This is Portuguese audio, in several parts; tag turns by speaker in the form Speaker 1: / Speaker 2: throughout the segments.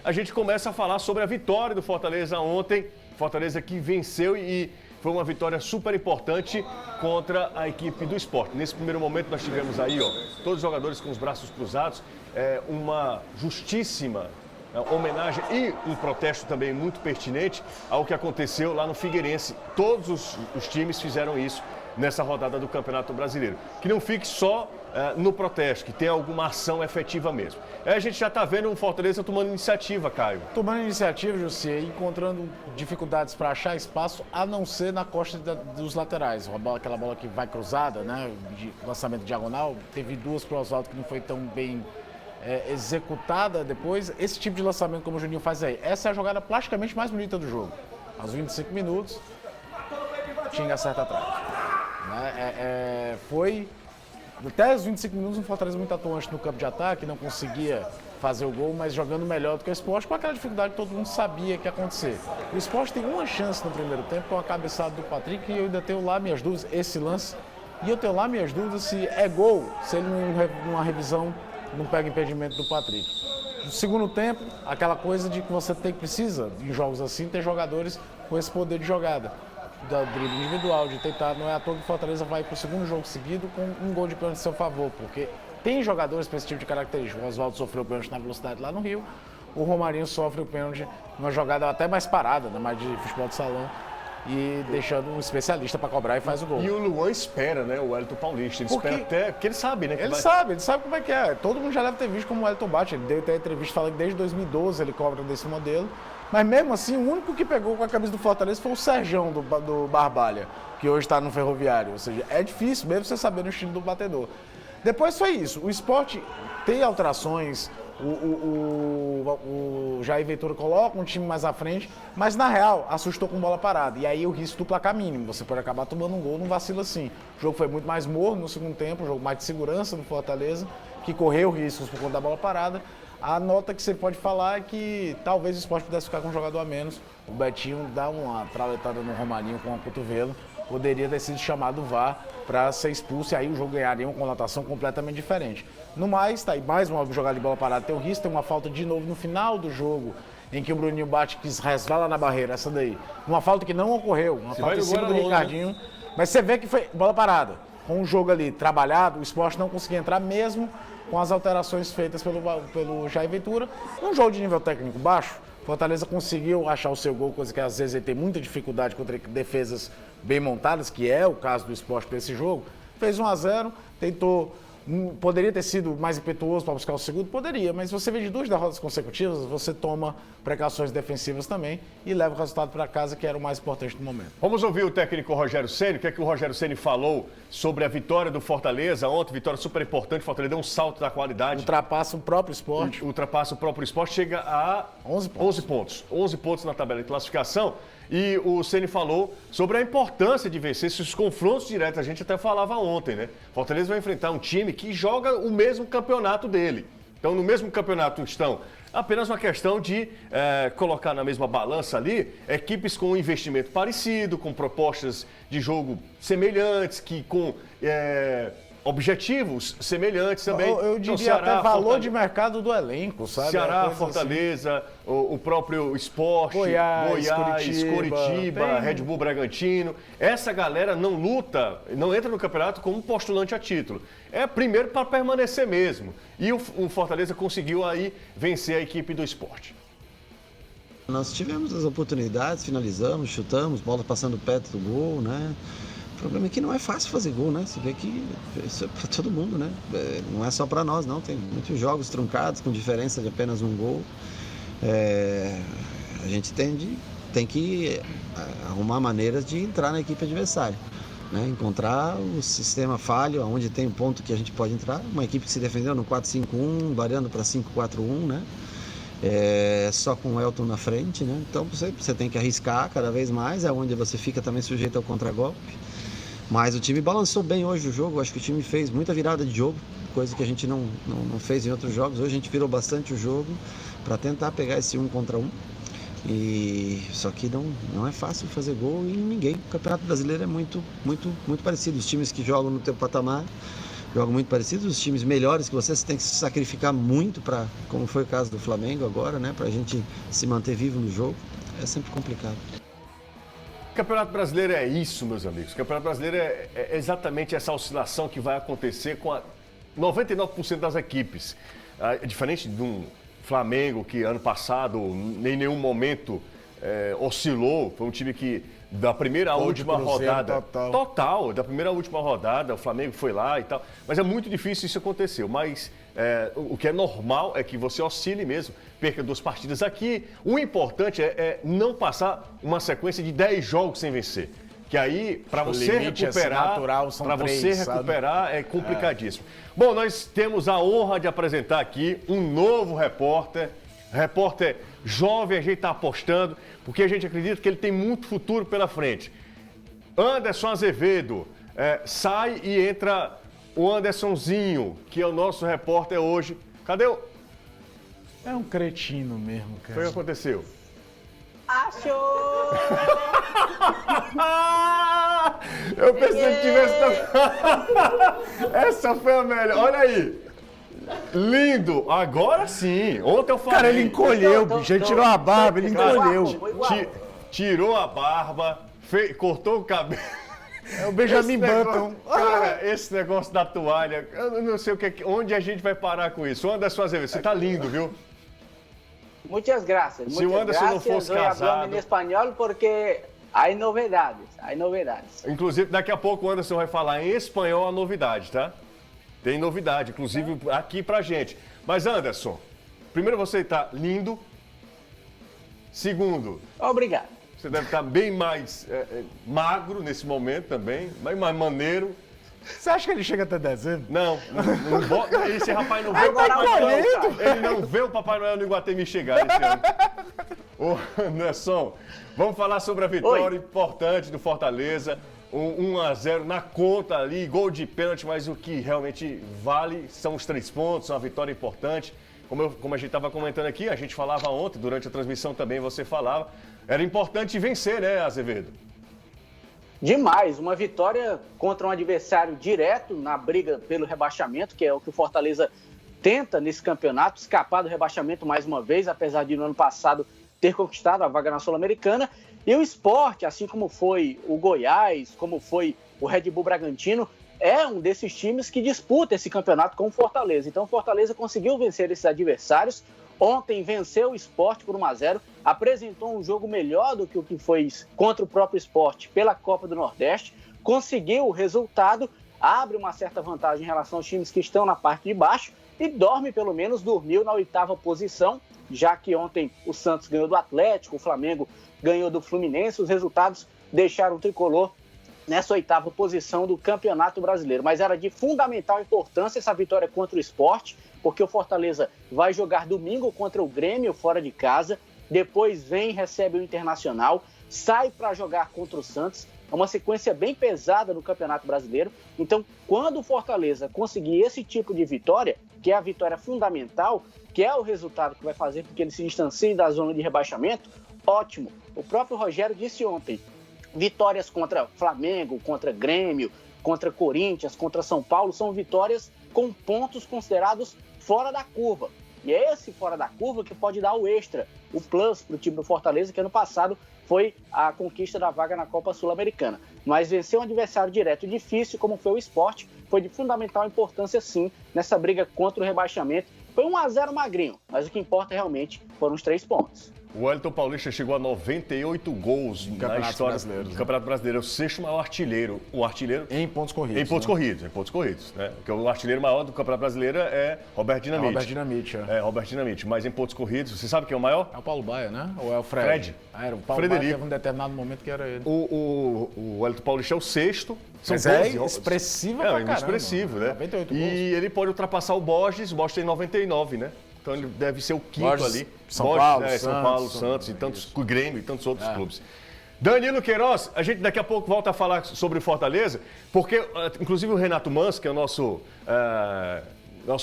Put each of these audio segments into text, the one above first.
Speaker 1: a gente começa a falar sobre a vitória do Fortaleza ontem. Fortaleza que venceu e foi uma vitória super importante contra a equipe do Sport. Nesse primeiro momento nós tivemos aí, ó, todos os jogadores com os braços cruzados, uma justíssima homenagem e um protesto também muito pertinente ao que aconteceu lá no Figueirense. Todos os times fizeram isso nessa rodada do Campeonato Brasileiro. Que não fique só no protesto, que tenha alguma ação efetiva mesmo. A gente já está vendo o Fortaleza tomando iniciativa, Caio.
Speaker 2: Tomando iniciativa, José, encontrando dificuldades para achar espaço, a não ser na costa dos laterais. Aquela bola que vai cruzada, né, de lançamento diagonal, teve duas para o Oswaldo que não foi tão bem executada depois. Esse tipo de lançamento, como o Juninho faz aí, essa é a jogada plasticamente mais bonita do jogo. Aos 25 minutos, Tinga acerta atrás. Foi até os 25 minutos um Fortaleza muito atuante no campo de ataque, não conseguia fazer o gol, mas jogando melhor do que o Sport, com aquela dificuldade que todo mundo sabia que ia acontecer. O Sport tem uma chance no primeiro tempo com a cabeçada do Patrick e eu ainda tenho lá minhas dúvidas, esse lance, e eu tenho lá minhas dúvidas se é gol, se ele numa revisão não pega impedimento do Patrick. No segundo tempo, aquela coisa de que você precisa, em jogos assim, ter jogadores com esse poder de jogada. Da drible individual, de tentar, não é à toa que o Fortaleza vai para o segundo jogo seguido com um gol de pênalti a seu favor, porque tem jogadores com esse tipo de característica. O Oswaldo sofreu o pênalti na velocidade lá no Rio, o Romarinho sofre o pênalti numa jogada até mais parada, né, mais de futebol de salão, e deixando um especialista para cobrar e faz o gol.
Speaker 1: E o Luan espera, né, o Wellington Paulista, ele espera até, porque ele sabe, né?
Speaker 2: Ele sabe como é que é. Todo mundo já deve ter visto como o Wellington bate, ele deu até entrevista falando que desde 2012 ele cobra desse modelo. Mas mesmo assim, o único que pegou com a camisa do Fortaleza foi o Serjão do Barbalha, que hoje está no Ferroviário. Ou seja, é difícil mesmo você saber o estilo do batedor. Depois foi isso. O Sport tem alterações, o Jair Ventura coloca um time mais à frente, mas na real assustou com bola parada. E aí o risco do placar mínimo. Você pode acabar tomando um gol num vacilo assim. O jogo foi muito mais morno no segundo tempo, um jogo mais de segurança do Fortaleza, que correu riscos por conta da bola parada. A nota que você pode falar é que talvez o Sport pudesse ficar com um jogador a menos. O Betinho dá uma traletada no Romarinho com o cotovelo. Poderia ter sido chamado o VAR para ser expulso e aí o jogo ganharia uma conotação completamente diferente. No mais, tá aí mais uma jogada de bola parada, tem o risco, tem uma falta de novo no final do jogo, em que o Bruninho bate, que resvala na barreira, essa daí. Uma falta que não ocorreu, uma falta em cima do Ricardinho. Né? Mas você vê que foi bola parada. Com o jogo ali trabalhado, o Sport não conseguia entrar mesmo com as alterações feitas pelo Jair Ventura. Um jogo de nível técnico baixo, Fortaleza conseguiu achar o seu gol, coisa que às vezes ele tem muita dificuldade contra defesas bem montadas, que é o caso do Sport para esse jogo. Fez 1-0, tentou, poderia ter sido mais impetuoso para buscar o segundo? Poderia, mas você vê de 2 derrotas consecutivas, você toma precauções defensivas também e leva o resultado para casa, que era o mais importante no momento.
Speaker 1: Vamos ouvir o técnico Rogério Ceni, o que é que o Rogério Ceni falou sobre a vitória do Fortaleza ontem, vitória super importante, o Fortaleza deu um salto da qualidade.
Speaker 2: Ultrapassa o próprio Sport.
Speaker 1: Ultrapassa o próprio Sport, chega a 11 pontos. 11 pontos na tabela de classificação. E o Ceni falou sobre a importância de vencer esses confrontos diretos. A gente até falava ontem, né? Fortaleza vai enfrentar um time que joga o mesmo campeonato dele. Então, no mesmo campeonato estão apenas uma questão de colocar na mesma balança ali equipes com um investimento parecido, com propostas de jogo semelhantes, que com objetivos semelhantes também.
Speaker 2: Eu diria então, Ceará, até valor de mercado do elenco, sabe?
Speaker 1: Ceará, Fortaleza, assim. o próprio Sport, Goiás, Coritiba, Red Bull Bragantino. Essa galera não luta, não entra no campeonato como um postulante a título. É primeiro para permanecer mesmo. E o Fortaleza conseguiu aí vencer a equipe do Sport.
Speaker 3: Nós tivemos as oportunidades, finalizamos, chutamos, bola passando perto do gol, né? O problema é que não é fácil fazer gol, né? Você vê que isso é para todo mundo, né? Não é só para nós, não. Tem muitos jogos truncados com diferença de apenas um gol. A gente tem que arrumar maneiras de entrar na equipe adversária, né? Encontrar o sistema falho, onde tem um ponto que a gente pode entrar. Uma equipe que se defendeu no 4-5-1, variando para 5-4-1, né? Só com o Elton na frente, né? Então você tem que arriscar cada vez mais, é onde você fica também sujeito ao contragolpe. Mas o time balançou bem hoje o jogo, acho que o time fez muita virada de jogo, coisa que a gente não fez em outros jogos. Hoje a gente virou bastante o jogo para tentar pegar esse 1 contra 1. Só que não é fácil fazer gol em ninguém. O Campeonato Brasileiro é muito parecido. Os times que jogam no teu patamar jogam muito parecidos. Os times melhores que você tem que se sacrificar muito para, como foi o caso do Flamengo agora, né? Para a gente se manter vivo no jogo. É sempre complicado.
Speaker 1: O Campeonato Brasileiro é isso, meus amigos. O Campeonato Brasileiro é exatamente essa oscilação que vai acontecer com 99% das equipes. Diferente de um Flamengo que ano passado em nenhum momento oscilou, foi um time que da primeira à última rodada, da primeira à última rodada, o Flamengo foi lá e tal, mas é muito difícil isso acontecer, mas o que é normal é que você oscile mesmo, perca 2 partidas aqui, o importante é não passar uma sequência de 10 jogos sem vencer, que aí, para você recuperar, é complicadíssimo. Bom, nós temos a honra de apresentar aqui um novo repórter jovem, a gente está apostando, porque a gente acredita que ele tem muito futuro pela frente. Anderson Azevedo, sai e entra o Andersonzinho, que é o nosso repórter hoje. Cadê o...
Speaker 2: É um cretino mesmo, cara.
Speaker 1: Foi o que aconteceu?
Speaker 4: Achou!
Speaker 1: Eu pensei que tivesse... Essa foi a melhor. Olha aí. Lindo. Agora sim. Ontem eu falei.
Speaker 2: Cara, ele encolheu, bicho. Ele tirou a barba, ele encolheu.
Speaker 1: Tirou a barba, cortou o cabelo.
Speaker 2: É o Benjamin Button.
Speaker 1: Cara, esse negócio da toalha, eu não sei onde a gente vai parar com isso. Anderson Azevedo, você tá lindo, viu?
Speaker 4: Muchas gracias.
Speaker 1: Se o Anderson não fosse casado...
Speaker 4: em espanhol porque há novidades,
Speaker 1: Inclusive, daqui a pouco o Anderson vai falar em espanhol a novidade, tá? Tem novidade, inclusive aqui pra gente. Mas, Anderson, primeiro você tá lindo. Segundo...
Speaker 4: Obrigado.
Speaker 1: Você deve estar bem mais magro nesse momento também, bem mais maneiro.
Speaker 2: Você acha que ele chega até dezembro?
Speaker 1: Não esse rapaz não vê o Papai Noel. Ele não vê o Papai Noel no Iguatemi chegar esse ano. Ô, Anderson, vamos falar sobre a vitória importante do Fortaleza. 1-0 na conta ali, gol de pênalti, mas o que realmente vale são os 3 pontos, uma vitória importante. Como a gente estava comentando aqui, a gente falava ontem, durante a transmissão também você falava, era importante vencer, né, Azevedo?
Speaker 4: Demais, uma vitória contra um adversário direto na briga pelo rebaixamento, que é o que o Fortaleza tenta nesse campeonato, escapar do rebaixamento mais uma vez, apesar de no ano passado ter conquistado a vaga na Sul-Americana. E o Sport, assim como foi o Goiás, como foi o Red Bull Bragantino, é um desses times que disputa esse campeonato com o Fortaleza. Então o Fortaleza conseguiu vencer esses adversários. Ontem venceu o Sport por 1-0, apresentou um jogo melhor do que o que foi contra o próprio Sport pela Copa do Nordeste, conseguiu o resultado, abre uma certa vantagem em relação aos times que estão na parte de baixo e dormiu na 8ª posição, já que ontem o Santos ganhou do Atlético, o Flamengo ganhou do Fluminense, os resultados deixaram o tricolor nessa 8ª posição do Campeonato Brasileiro. Mas era de fundamental importância essa vitória contra o Sport, porque o Fortaleza vai jogar domingo contra o Grêmio fora de casa, depois recebe o Internacional, sai para jogar contra o Santos. É uma sequência bem pesada no Campeonato Brasileiro. Então, quando o Fortaleza conseguir esse tipo de vitória, que é a vitória fundamental, que é o resultado que vai fazer com que ele se distancie da zona de rebaixamento, ótimo. O próprio Rogério disse ontem, vitórias contra Flamengo, contra Grêmio, contra Corinthians, contra São Paulo, são vitórias com pontos considerados fora da curva. E é esse fora da curva que pode dar o extra, o plus para o time do Fortaleza, que ano passado foi a conquista da vaga na Copa Sul-Americana. Mas vencer um adversário direto difícil, como foi o Sport, foi de fundamental importância, sim, nessa briga contra o rebaixamento. Foi 1-0 magrinho, mas o que importa realmente foram os 3 pontos.
Speaker 1: O Wellington Paulista chegou a 98 gols na história do Campeonato Brasileiro. É o 6º maior artilheiro. O artilheiro...
Speaker 2: Em pontos corridos.
Speaker 1: Em pontos corridos, né? Porque o artilheiro maior do Campeonato Brasileiro é Roberto Dinamite.
Speaker 2: Roberto Dinamite,
Speaker 1: Roberto Dinamite. Mas em pontos corridos, você sabe quem é o maior?
Speaker 2: É o Paulo Baia, né? Ou é o Fred? Era o Paulo Baia, teve um determinado momento que era ele.
Speaker 1: O Wellington Paulista é o 6º.
Speaker 2: Mas é expressivo pra caramba.
Speaker 1: Expressivo, né?
Speaker 2: 98 gols.
Speaker 1: E ele pode ultrapassar o Borges tem 99, né? Então ele deve ser o 5º
Speaker 2: Borges,
Speaker 1: ali.
Speaker 2: São Paulo,
Speaker 1: Santos e tantos, o Grêmio e tantos outros clubes. Danilo Queiroz, a gente daqui a pouco volta a falar sobre o Fortaleza, porque inclusive o Renato Manso, que é o nosso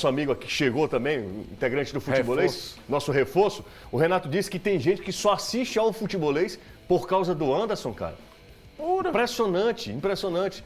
Speaker 1: amigo aqui que chegou também, integrante do Futebolês, nosso reforço, o Renato disse que tem gente que só assiste ao Futebolês por causa do Anderson, cara. Impressionante.